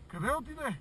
Къде отиде?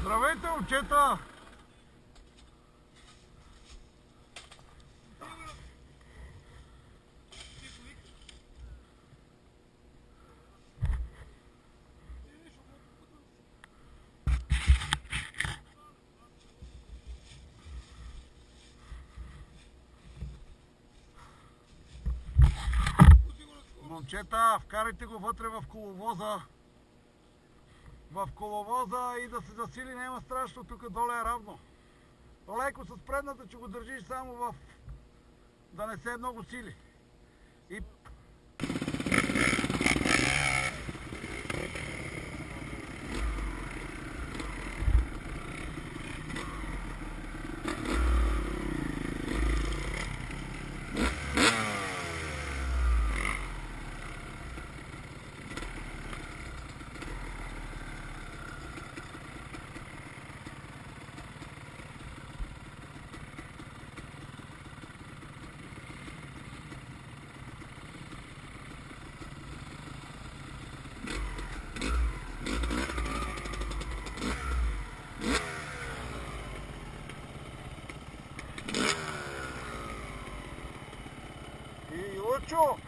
Здравейте, момчета! Момчета, вкарайте го вътре в коловоза. В коловоза и да се засили, няма страшно, тук доле е равно. Леко с предната, че го държиш само в... да не се много сили. И... Лъчо!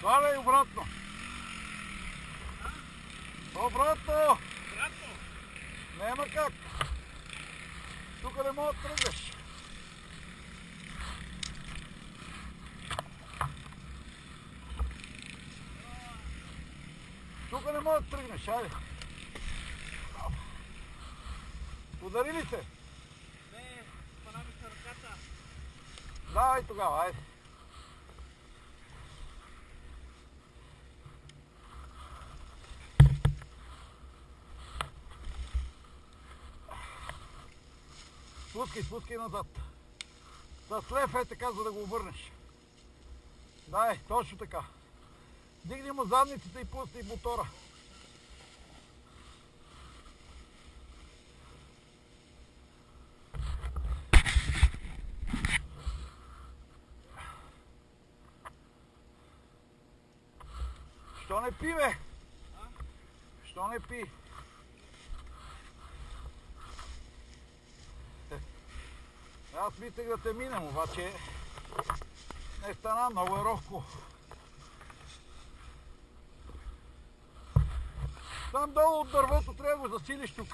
Валяй обратно. Обратно. Няма как. Тук не мога да тръгнеш. Тук не мога да тръгнеш, айде. Удари ли се? Не, спана ми се ръката. Давай тогава, айде. Спускай назад. С лев е така, за да го обърнеш. Дай, точно така. Дигни му задницата и пусни мотора. Що не пи, бе? Що не пи? Аз мислех да те минем, обаче не стана, много е ровко. Там долу от дървото трябва да го засилиш тук.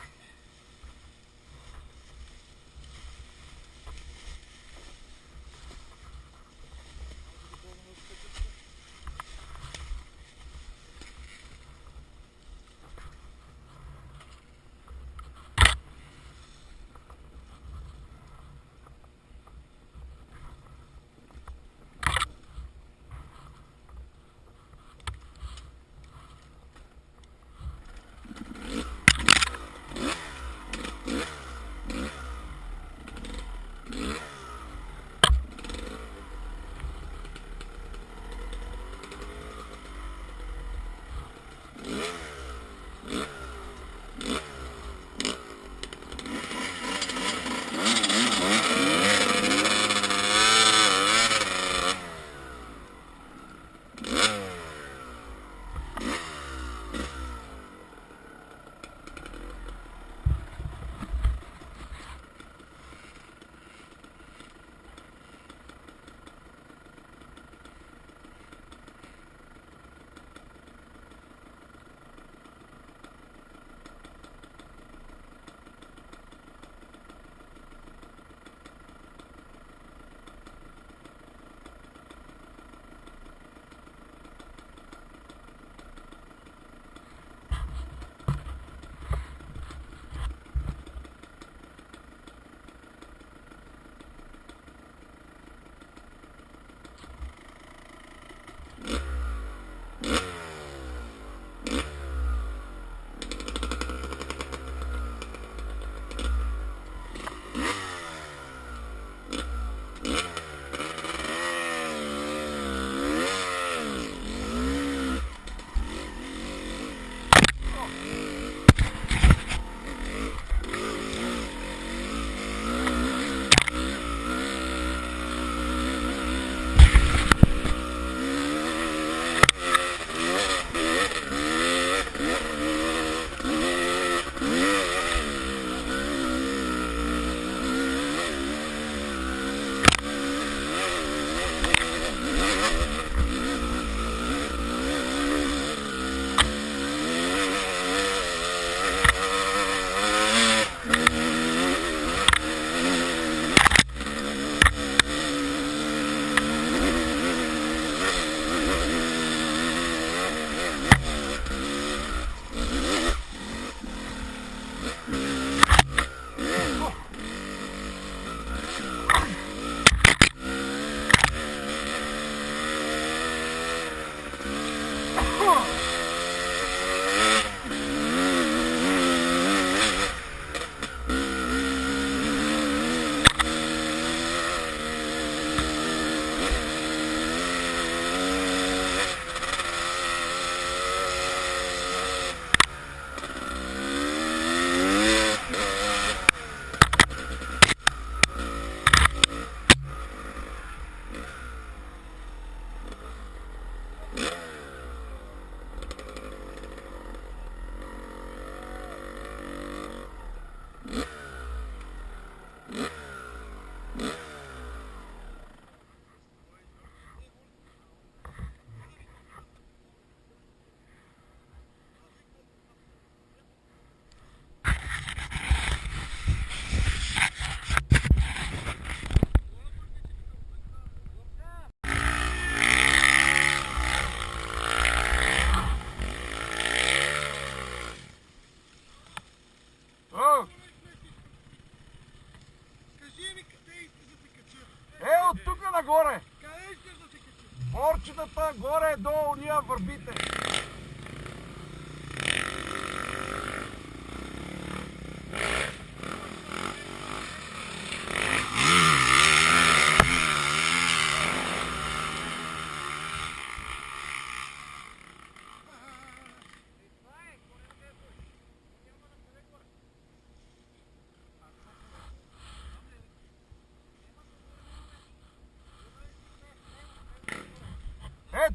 кучетата, горе, долу, ние върбите.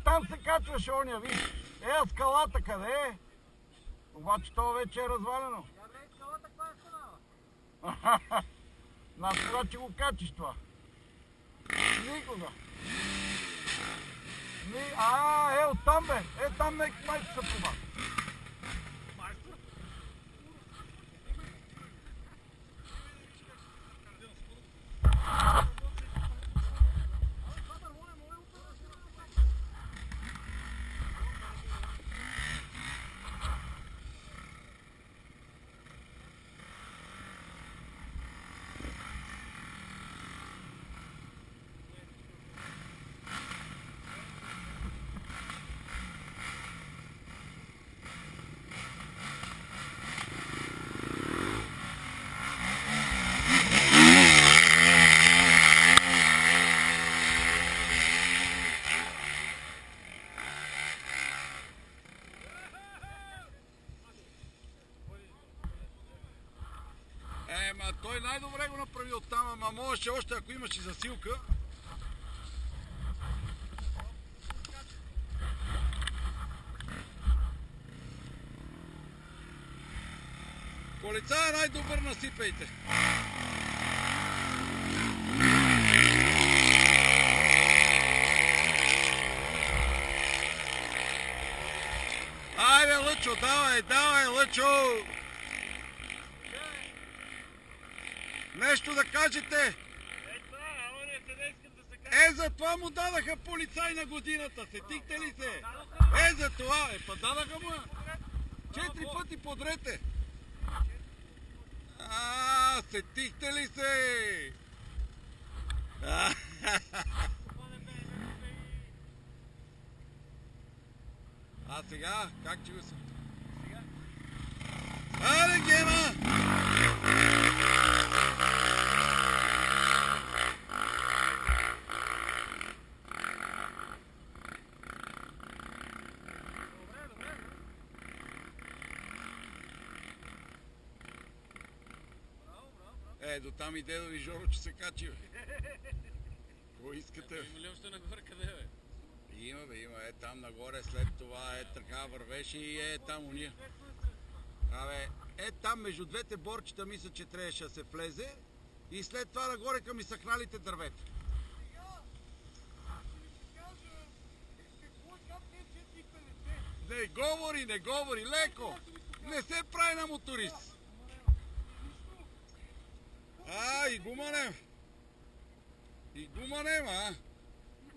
Там се качваше оня, виж. Скалата къде е? Обаче то вече е развалено. Скалата каква е станала? Нас това, че го качиш това. Никога. Оттам бе. Там майко се поба. Той най-добре го направи оттам, ама можеше още, ако имаше засилка. Полицая най-добър насипайте. Айде, Лъчо, давай, Лъчо! Нещо да кажете! За това му дадаха полицай на годината, сетихте ли се? За това, дадаха му 4 пъти подрете. Сетихте ли се? Сега, как че го се? Аре, Гена! До там и дедо ви Жоро, че се качи, бе. Какво искате? Има ли още нагоре къде, бе? Има, там нагоре, след това така вървеше и там уния. Там между двете борчета мисля, че трябваше да се влезе и след това нагоре към изсъхналите дървета. Не говори, леко! Не се прави на моторист! И гума нема,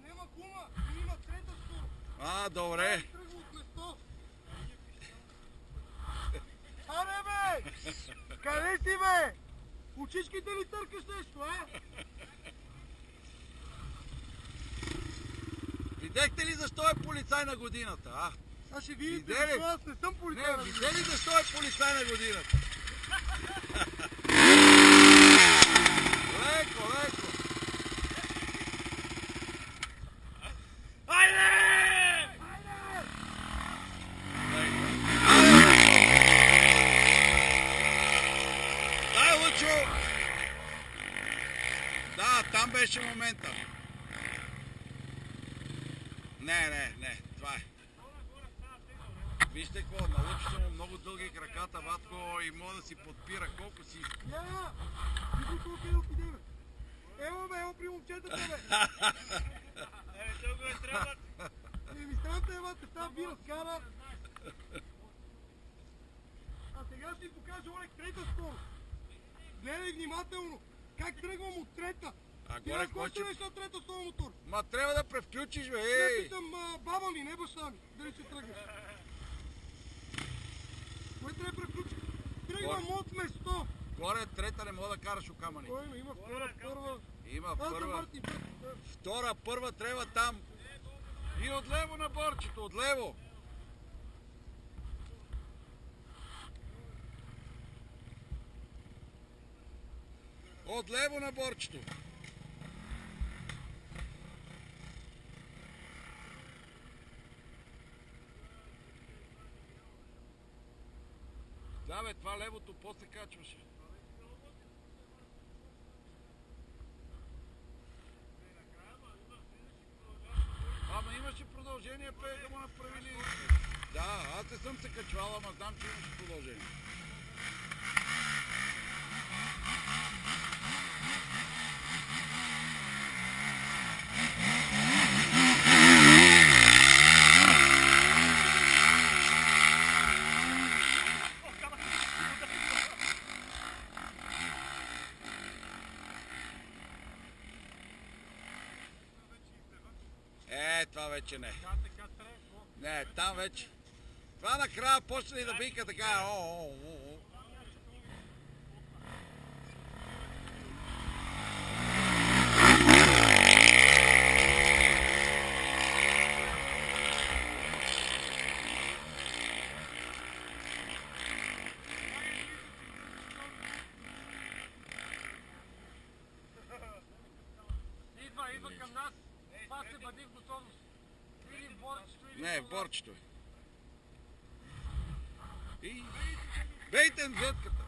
Нема гума, има трета скоро. Добре. Аре, бе! Къде си, бе? Очичките ли търкаш нещо, Видяхте ли защо е полицай на годината, Ще видите, защо аз не съм полицай на годината. Видя ли защо е полицай на годината? Леко! Там беше момента. Не, това е. Вижте какво, научи му много дълги краката, батко, и може да си подпира колко си иска. Вижте колко е отиде, бе. Ево при момчетата, бе. Толкова трябва. Странта бе, тази бира скара. Сега ще ви покажа, Олег, трета скорост. Гледай внимателно, как тръгвам от трета. Горе кой че... на трета с този мотор? Трябва да превключиш, бе, Не питам баба ми, не баща ми, дали ще тръгнеш. Кой трябва да превключи? Тръгвам от место. Горе трета не мога да караш у камъни. Кой има втора, първа? Има първа. Втора, първа трябва там. И отляво на борчето, отляво. Отляво на борчето. Да бе, това левото после качваше. Ама имаше продължение, да му направили. Да, аз не съм се качвал, ама знам, че имаше продължение. Това вече не. Не, там вече. Това накрая почна и да бика така. Идва към нас. Пак се бъди в готовност. Или борчето, или не, борчето. Бейте МЗ-ката.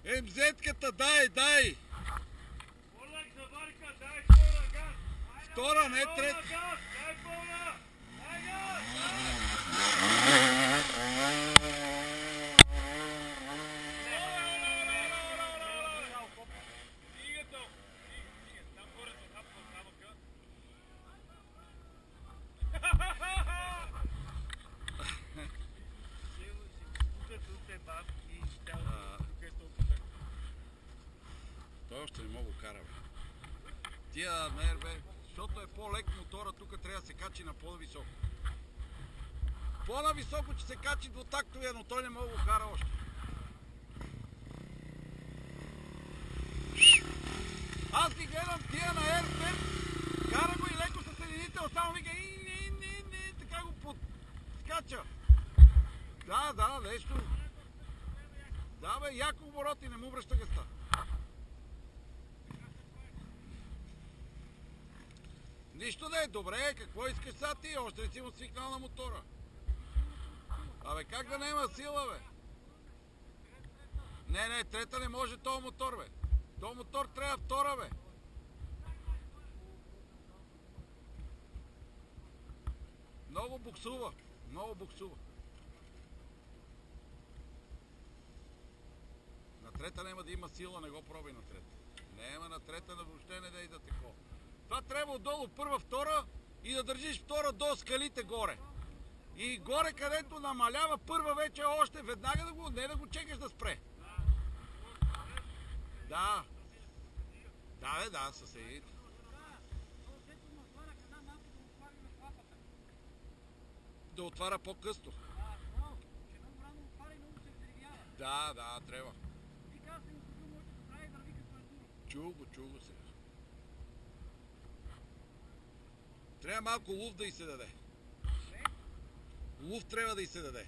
МЗ-ката, дай! Олег, заварка, дай втора газ! Втора, не трета. Дай втора! Дай газ! Той още не мога да кара, бе. Тия мер, бе, защото е по-лек мотора, тук трябва да се качи на по-високо. По-нависоко, че се качи до тактовия, но той не мога да кара още. Аз ги гледам тия на R5, кара го и леко със съединител, само вика така го подскача. Да, нещо. Да, бе, яко обороти, не му връща гъста. Нищо не е, добре, какво искаш сега ти? Още не си му свикнал на мотора. Абе, как да няма сила, бе? Не, трета не може този мотор, бе. Този мотор трябва втора, бе. Много буксува. На трета няма да има сила, не го пробай на трета. Няма на трета, да въобще не да и да такова. Това трябва отдолу първа, втора и да държиш втора до скалите горе. И горе, където намалява първа вече още, веднага не да го чекаш да спре. Да. Да, със едините. Да отваря по-късно. Да, трябва. Чул го се. Трябва малко луфт да й се даде. Луфт трябва да й се даде.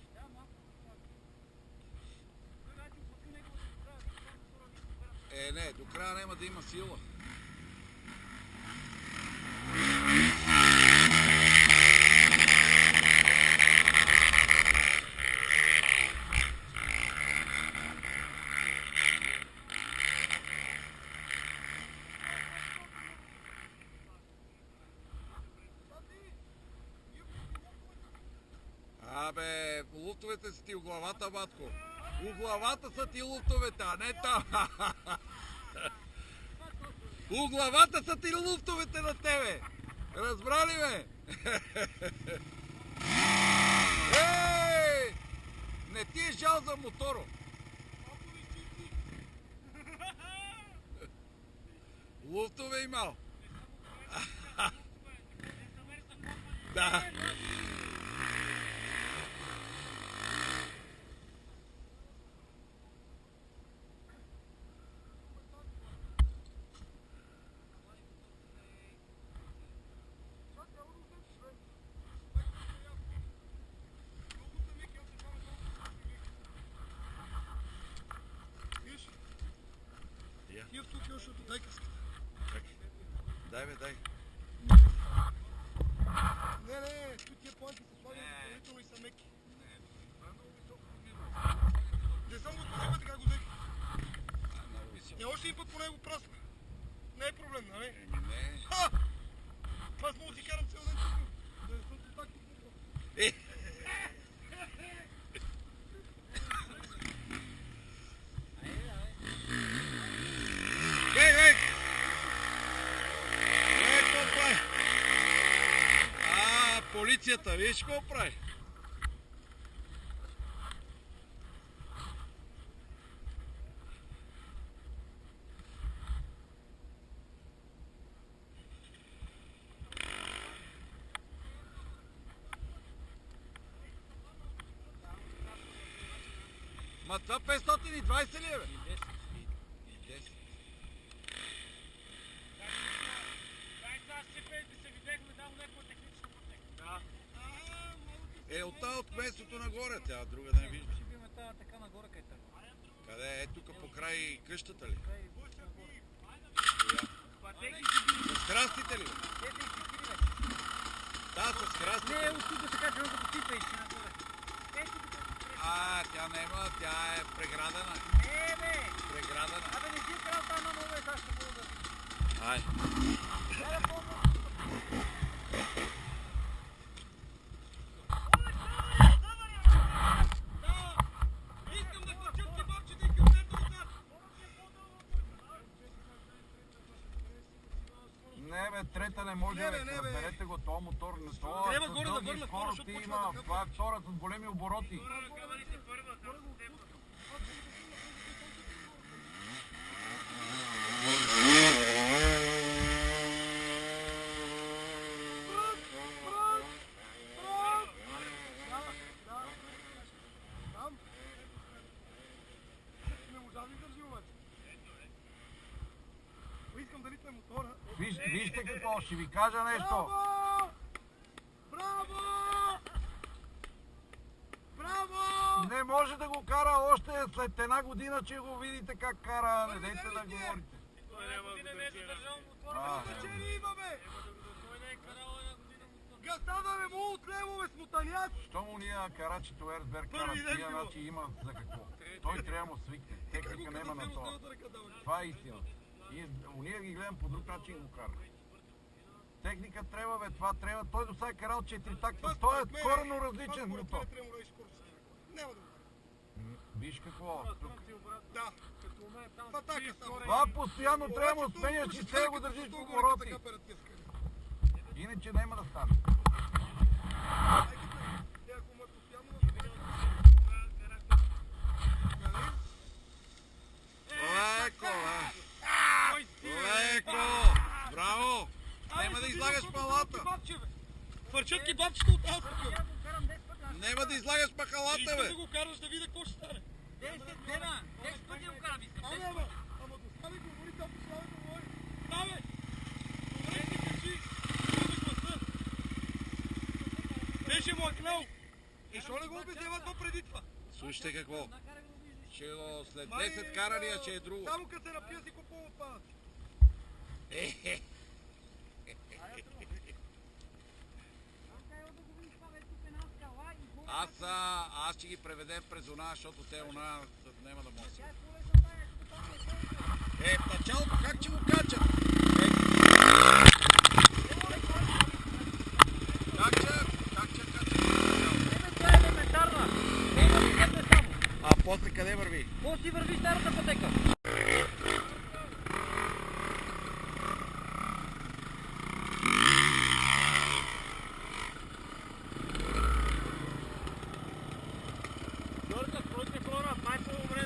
Не, до края няма да има сила. Абе, луфтовете са ти у главата, батко. У главата са ти луфтовете, а не там. У главата са ти луфтовете на тебе. Разбрали ме? Ей! Не ти е жал за моторо. Луфтове имал. Да. защото дай каската. Дай бе, дай. Не, тук тия планки са слагани допълнително и са меки. Не съм го спасил, така го взех. Още един път по него прасна. Не е проблем, нали? Не. Аз мога да си карам цял ден тук. Да не съм си так тук. Ей! Какво прави? Полицията, виж какво прави? Ма това 520 ли е, бе? И 10. Оттам от местото нагоре, тя друга да не вижда. Ще биме тази така нагоре, къде тръгва. Къде е? Тук покрай къщата ли? С храстите ли? Да, с храстите. Не, от тук се качва като типа и ще нагоре. Тя няма, тя е преградена. Не, бе! Преградена. Абе, не си крал там на много сега ще бъда да видиш. Ай. Искам да качат кебабчета и кюфтето отзад. Не бе, трета не може, Не, бе, бе, не, бе. разберете го, този мотор не това. Трябва горе да върна хора, защото скорости почва има, да това е втора с големи обороти. Не можа да ви държи обаче. Искам да литне мотора. Вижте какво, ще ви кажа нещо. Браво! Браво! Браво! Не може да го кара още след една година, че го видите как кара, не дейте да говорите. Значение има, бе! Газта да не му отлево, бе, смотаняк! Що му ние карачето Ерсберг кара с тия, значи има за какво. Той трябва да му свикне, техника няма на това. Това е истина. И уния ги гледам по друг начин го кара. Техника трябва, бе, това трябва. Той до сега е карал 4 такта. Той е коренно различен мотор. Няма да го. Виж какво, тук. Да. Това така става. Това постоянно трябва да му сменяш и се го държиш по обороти. Иначе няма да стане. Леко, леко! Браво! Няма да излагаш палата! Фърчат кебабчета от Алфа. Няма да излагаш пахалата, Искам бе! да го караш да видя какво ще стане. 10 дена! 10 пъти го карам, искам. Ама достави го, говори там, послава го, говори. Да, бе! Добре си качи, чуваме гласа. Беше му акнал. Защо не го обяснява това преди това? Слушайте какво. Ще го след 10 карания, че е друго. Само като се напия си купува отпадъци. Аз ще ги преведем през она, защото те она няма да може. В началото как ще го качат? Как ще качат? Това е елементарна. Няма да къде само. А после къде върви? После върви старата пътека.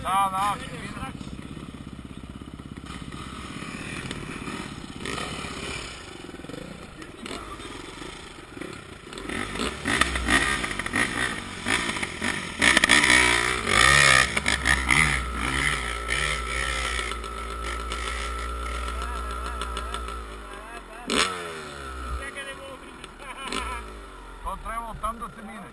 Да, ще видим. То трябва оттам да се мине.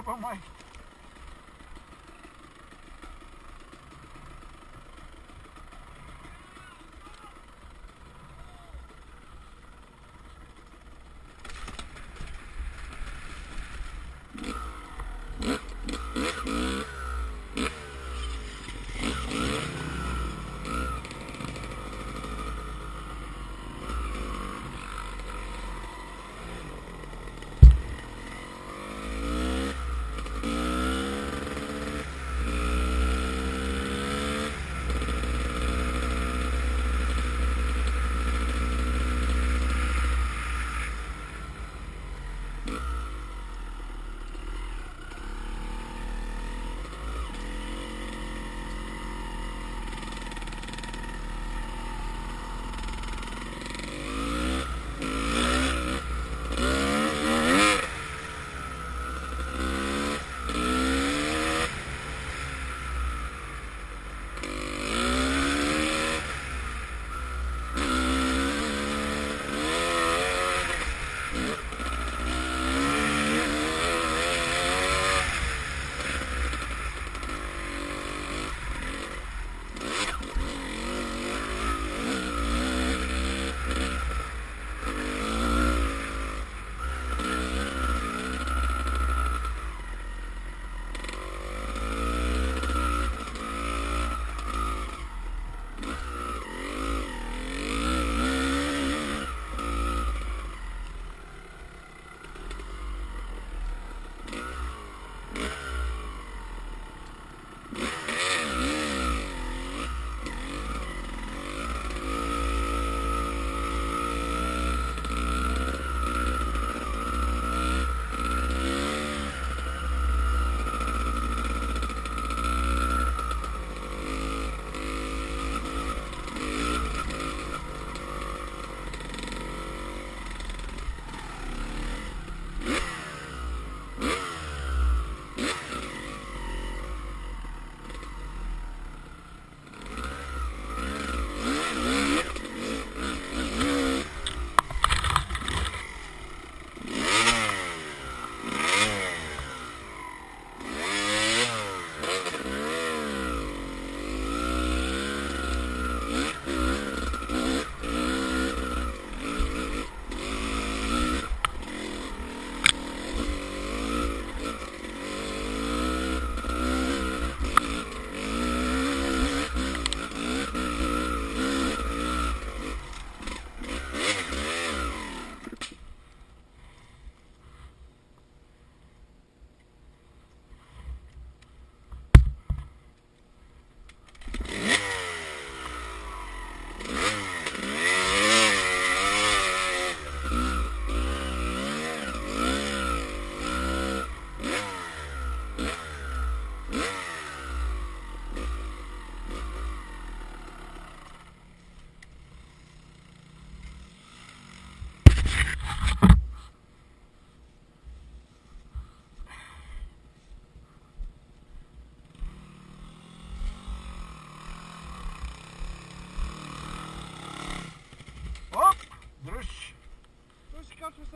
еба майка.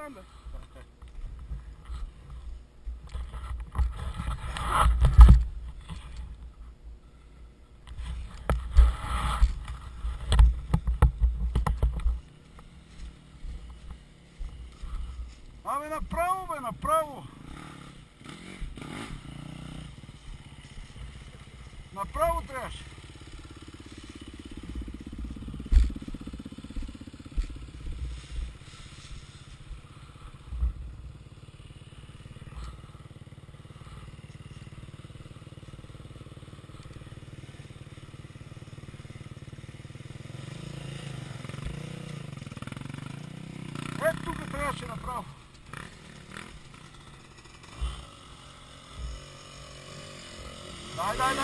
сам, бе. Абе, направо, бе, направо. Направо трябваше. Ето тук трябваше направо. Дай.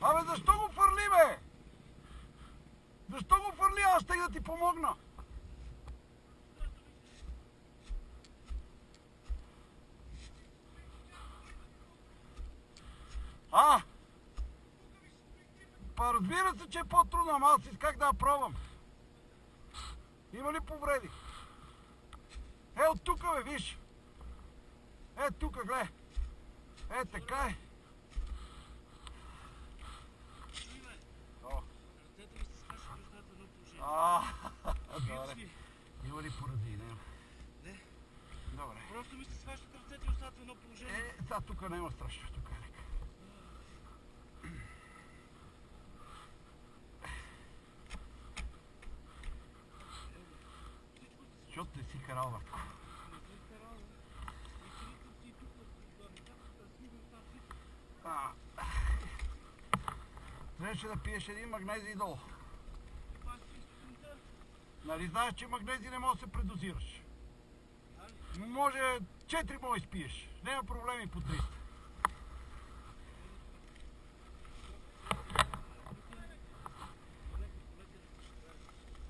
Абе, защо го фърли, бе? Защо го фърли? Аз ще да ти помогна. А? Па разбира се, че е по-трудно, ама аз исках да я пробвам. Има ли повреди? Е, от тука, бе, виж. Е, тука, гледай. Е, така е. Ръцете ми се свършиха и остават в едно положение. Добре. Има ли порази? Не. Добре. Просто ми се сващат ръцете и остават в едно положение. Е, сега тук няма страшно, тук е лека. Защото не си карал, Въртко. Трябваше да пиеш един магнезий долу. Нали знаеш, че магнезий не може да се предозираш? Може 4 може изпиеш. Няма проблеми по 300.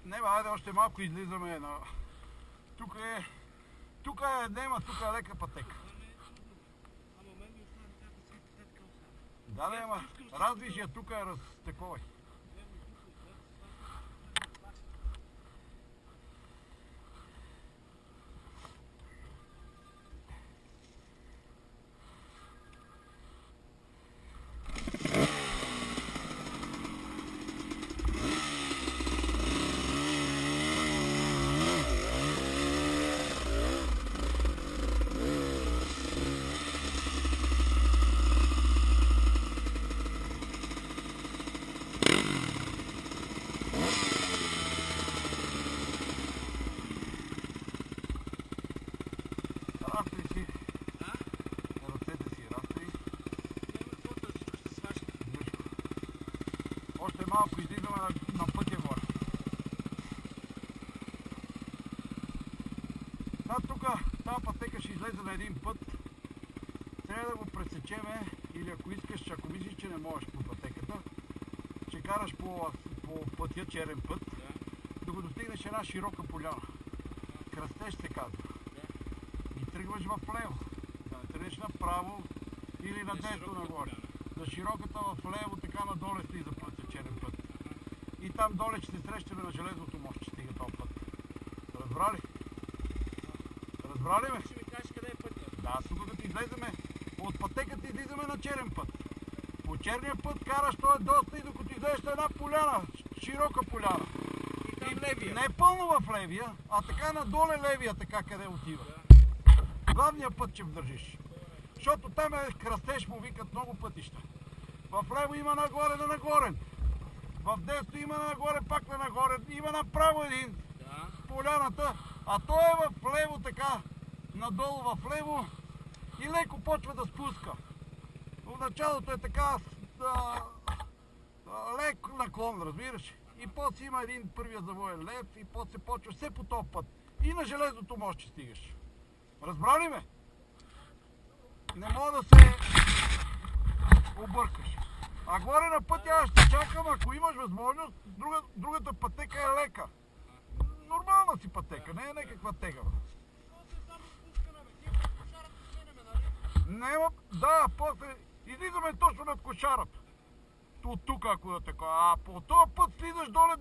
Не, бе, айде още малко излизаме на... Тук е нема, тук е лека пътека. Да, ама развиш я, тук е разтаковай. Малко излизаме на пътя горе. Тук тази пътека ще излезе на един път. Трябва да го пресечеме или ако искаш, ако мислиш, че не можеш по пътеката, ще караш по пътя, черен път, да го достигнеш една широка поляна. Кръстеж се казва. И тръгваш в лево. Да не тръгнеш направо или надето нагоре. За широката в лево, така надоле слиза пътя, черен път. И там доле ще се срещаме на железното мост, ще стига този път. Разбрали? Разбрали ме? Ще ми кажеш къде е пътя. Да, тук като излеземе, от пътеката излизаме на черен път. По черния път караш, той е доста и докато излезеш на една поляна, широка поляна. И там левия. Не е пълно в левия, а така надоле левия, така къде отива. Главния път ще вдържиш. Защото там е кръстеж, му викат много пътища. В лево има нагоре на нагорен. В десто има нагоре, пак на нагоре. Има направо един. Да. Поляната. А той е в лево така. Надолу в лево. И леко почва да спуска. В началото е така лек наклон, разбираш. И после има един първия завоен лев. И после почва все по този път. И на железното мост ще стигаш. Разбрали ме? Не мога да се объркаш. А горе на пътя аз ще чакам, ако имаш възможност, другата пътека е лека. Нормална си пътека, не е някаква тегава. Нема, да, после излизаме точно над кошарата. От тук, ако е така. А по този път слизаш доле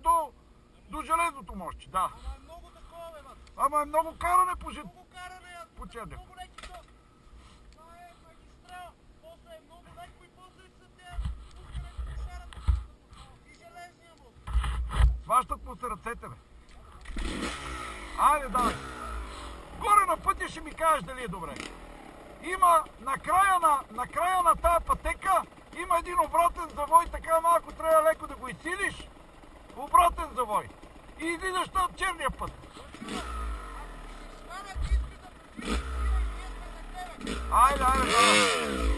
до железното мостче, да. Ама е много такова, бе, мат. Ама е много каране по Много каране, по черния. много леки то. Това е магистрал. После е много леко и после са те пускането по шарата. И железния мост. Сващат му се ръцете, бе. Айде, давай. Горе на пътя ще ми кажеш дали е добре. Има на края на тая пътека има един обратен завой, така малко трябва леко да го изсилиш. Обратен завой. И излизаш там черния път. Айде, давай.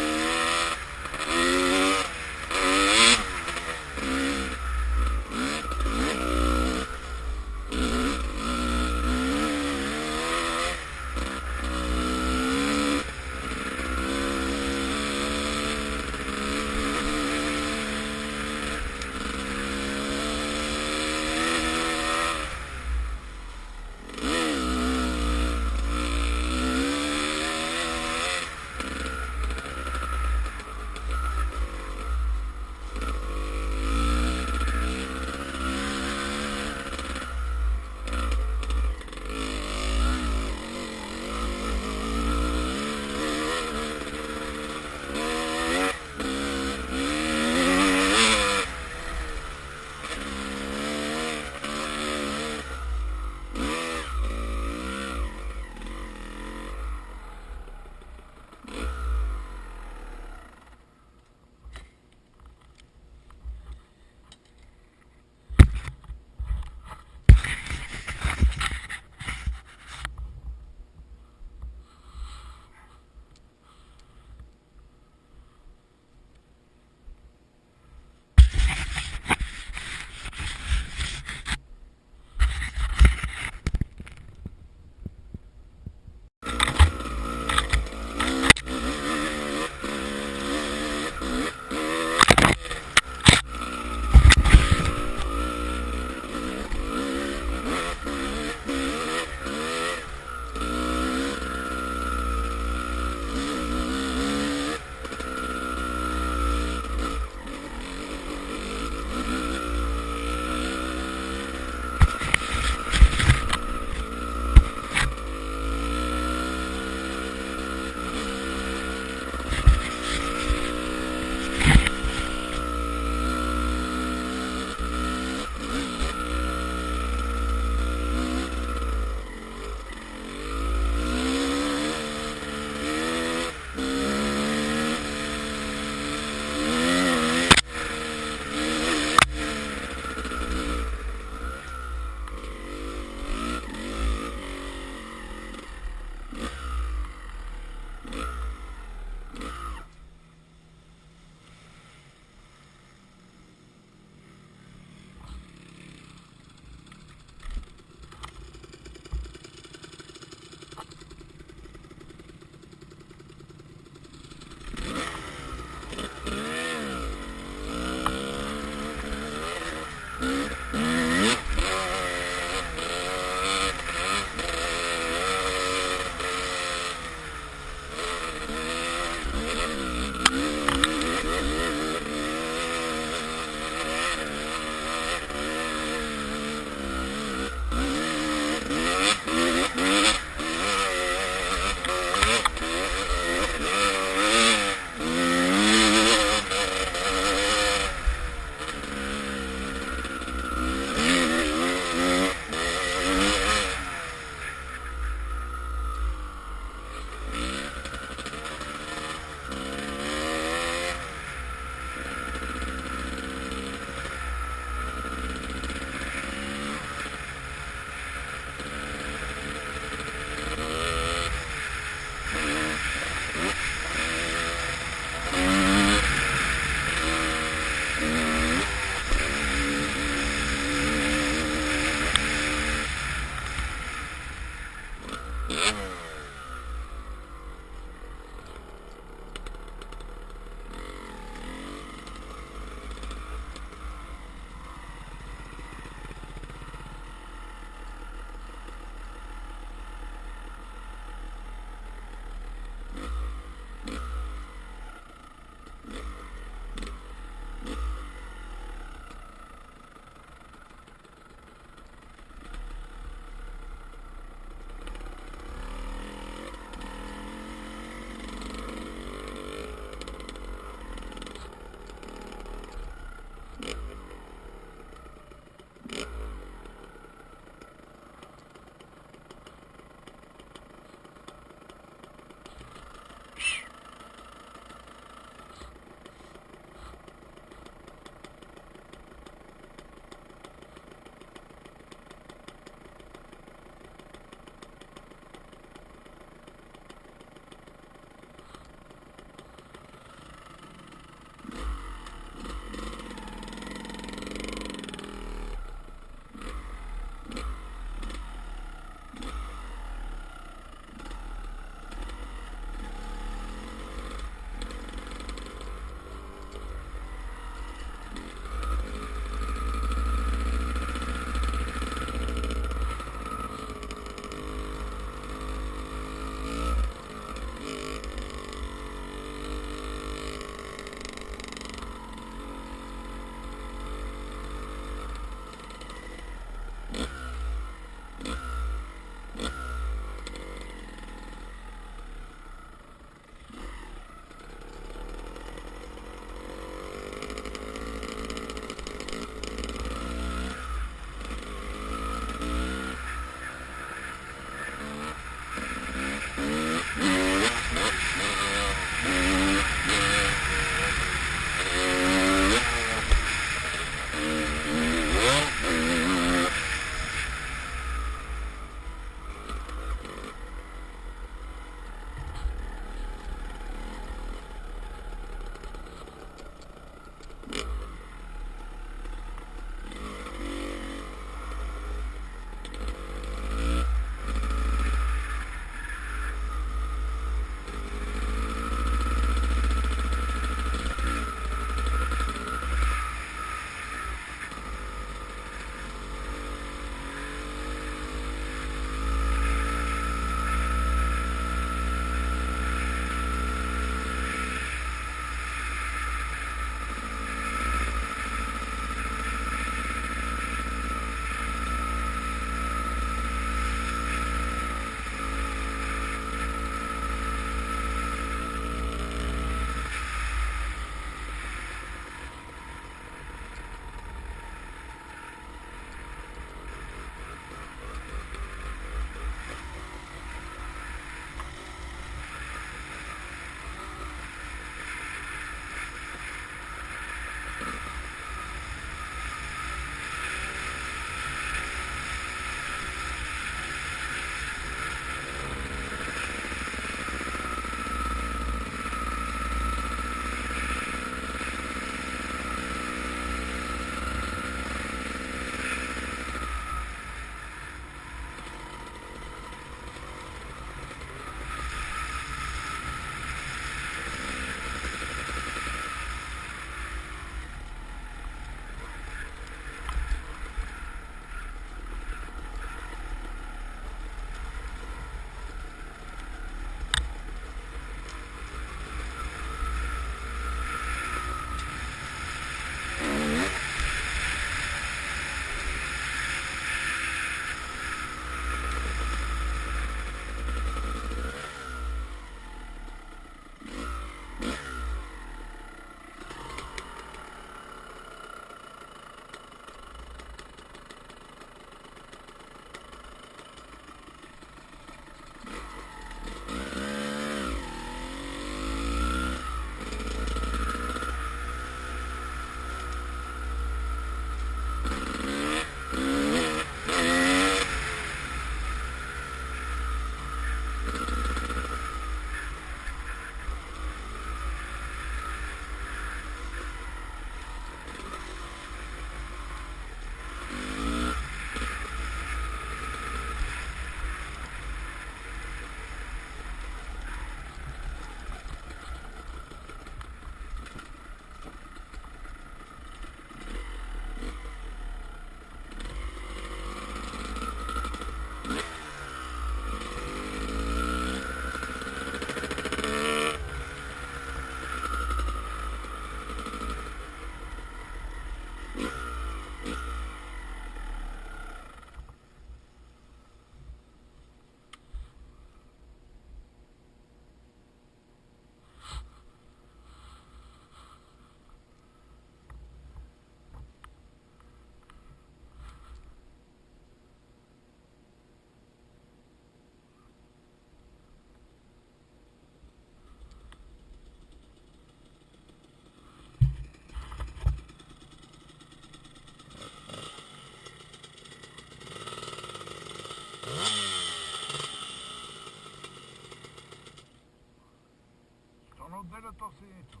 не отделя то съединител.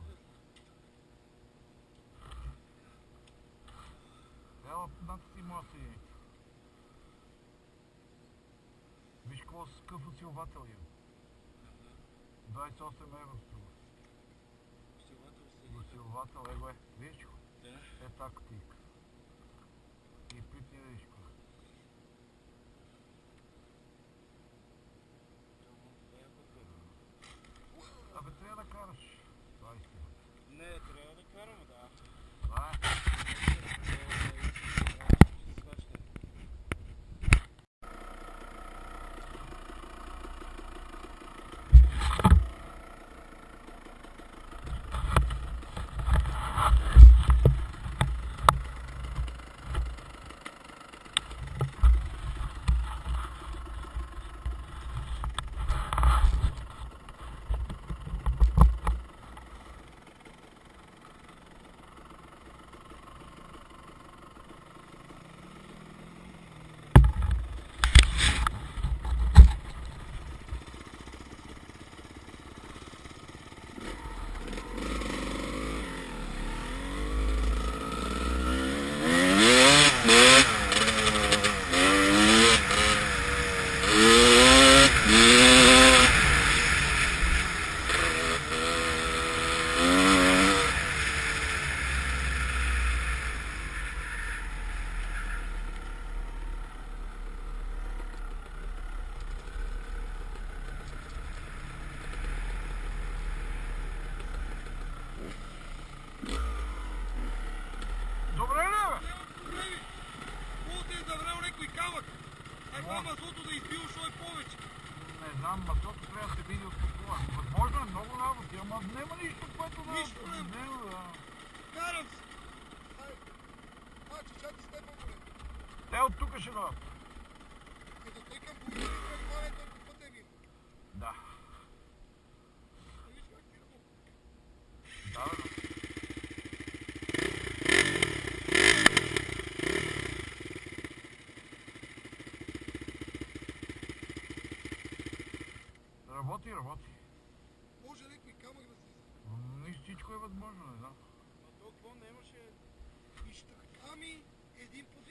Ела натиси моя съединител. Виж какво с какъв усилвател има. 28 евро струва. Усилвател, его е. Виж го? Да. Е така тик. И пипни виж го. Абе трябва да караш. Това е истината. Не, трябва да караме, да. Това е. Добре ли бе? Какво те е заврял някой камък? Ай това маслото да избил, що е повече. Не знам, маслото трябва да се види от купува. Възможно е много работи, ама няма нищо, което да... Нищо не. Няма, да. Карам се. Ай, чачата с теб, бе. Те от тук ще дадат. Като той към Бургас, това е толкова пътя ви. Да. Виж как ти работи. Да, да. Работи, работи. Може някой камък да се иска. Нищо, всичко е възможно, не знам. А то какво нямаше? Ами, един по